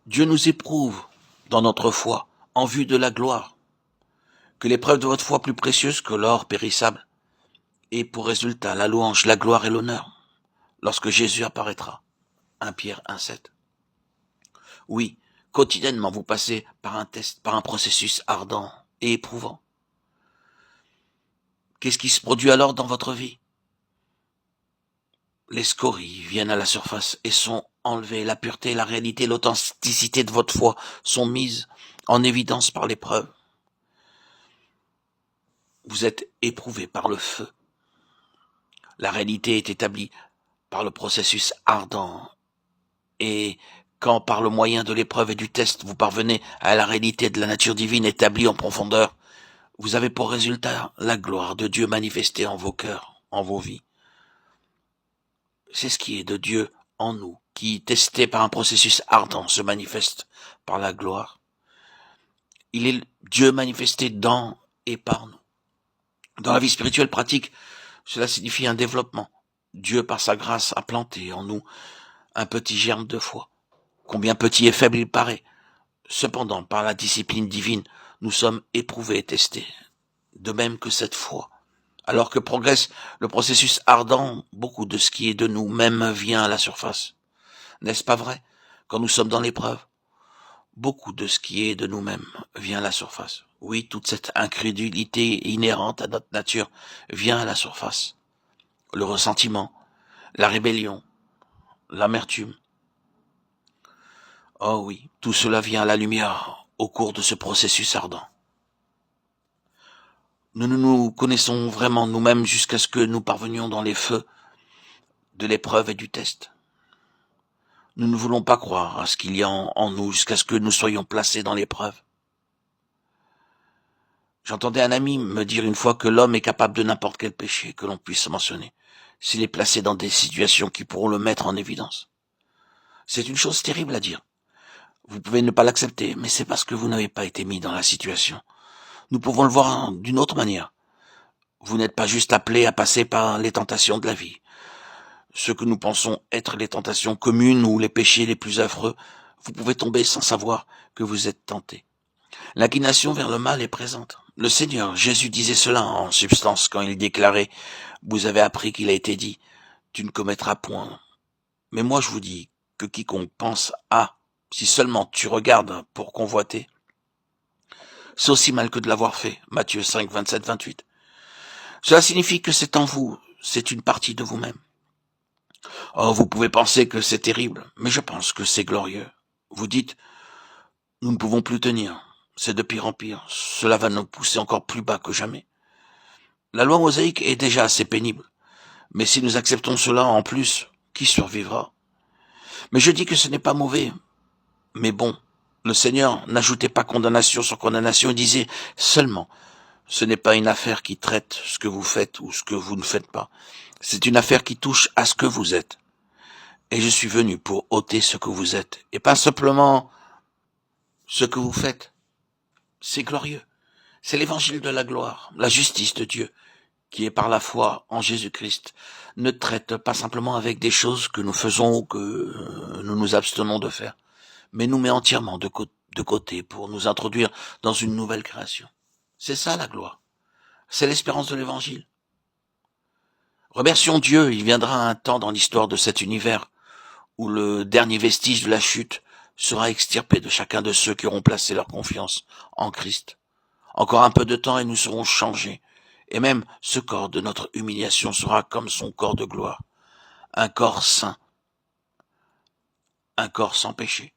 Dieu nous éprouve dans notre foi en vue de la gloire, que l'épreuve de votre foi plus précieuse que l'or périssable ait pour résultat la louange, la gloire et l'honneur lorsque Jésus apparaîtra. 1 Pierre 1,7. Oui, quotidiennement vous passez par un test, par un processus ardent et éprouvant. Qu'est-ce qui se produit alors dans votre vie? Les scories viennent à la surface et sont enlevées. La pureté, la réalité, l'authenticité de votre foi sont mises en évidence par l'épreuve. Vous êtes éprouvé par le feu. La réalité est établie par le processus ardent. Et quand par le moyen de l'épreuve et du test, vous parvenez à la réalité de la nature divine établie en profondeur, vous avez pour résultat la gloire de Dieu manifestée en vos cœurs, en vos vies. C'est ce qui est de Dieu en nous, qui, testé par un processus ardent, se manifeste par la gloire. Il est Dieu manifesté dans et par nous. Dans la vie spirituelle pratique, cela signifie un développement. Dieu, par sa grâce, a planté en nous un petit germe de foi. Combien petit et faible il paraît. Cependant, par la discipline divine, nous sommes éprouvés et testés. De même que cette foi. Alors que progresse le processus ardent, beaucoup de ce qui est de nous-mêmes vient à la surface. N'est-ce pas vrai? Quand nous sommes dans l'épreuve, beaucoup de ce qui est de nous-mêmes vient à la surface. Oui, toute cette incrédulité inhérente à notre nature vient à la surface. Le ressentiment, la rébellion, l'amertume. Oh oui, tout cela vient à la lumière au cours de ce processus ardent. Nous ne nous connaissons vraiment nous-mêmes jusqu'à ce que nous parvenions dans les feux de l'épreuve et du test. Nous ne voulons pas croire à ce qu'il y a en nous jusqu'à ce que nous soyons placés dans l'épreuve. J'entendais un ami me dire une fois que l'homme est capable de n'importe quel péché que l'on puisse mentionner, s'il est placé dans des situations qui pourront le mettre en évidence. C'est une chose terrible à dire. Vous pouvez ne pas l'accepter, mais c'est parce que vous n'avez pas été mis dans la situation. Nous pouvons le voir d'une autre manière. Vous n'êtes pas juste appelé à passer par les tentations de la vie. Ce que nous pensons être les tentations communes ou les péchés les plus affreux, vous pouvez tomber sans savoir que vous êtes tenté. L'inclination vers le mal est présente. Le Seigneur Jésus disait cela en substance quand il déclarait « Vous avez appris qu'il a été dit, tu ne commettras point. » Mais moi je vous dis que quiconque pense « Ah, si seulement tu regardes pour convoiter », c'est aussi mal que de l'avoir fait. Matthieu 5, 27, 28. Cela signifie que c'est en vous, c'est une partie de vous-même. Oh, vous pouvez penser que c'est terrible, mais je pense que c'est glorieux. Vous dites, nous ne pouvons plus tenir. C'est de pire en pire. Cela va nous pousser encore plus bas que jamais. La loi mosaïque est déjà assez pénible. Mais si nous acceptons cela en plus, qui survivra? Mais je dis que ce n'est pas mauvais. Mais bon, le Seigneur n'ajoutait pas condamnation sur condamnation, il disait seulement, ce n'est pas une affaire qui traite ce que vous faites ou ce que vous ne faites pas. C'est une affaire qui touche à ce que vous êtes. Et je suis venu pour ôter ce que vous êtes, et pas simplement ce que vous faites. C'est glorieux. C'est l'évangile de la gloire, la justice de Dieu, qui est par la foi en Jésus-Christ, ne traite pas simplement avec des choses que nous faisons ou que nous nous abstenons de faire, mais nous met entièrement de côté pour nous introduire dans une nouvelle création. C'est ça la gloire. C'est l'espérance de l'évangile. Remercions Dieu, il viendra un temps dans l'histoire de cet univers où le dernier vestige de la chute sera extirpé de chacun de ceux qui auront placé leur confiance en Christ. Encore un peu de temps et nous serons changés. Et même ce corps de notre humiliation sera comme son corps de gloire. Un corps saint. Un corps sans péché.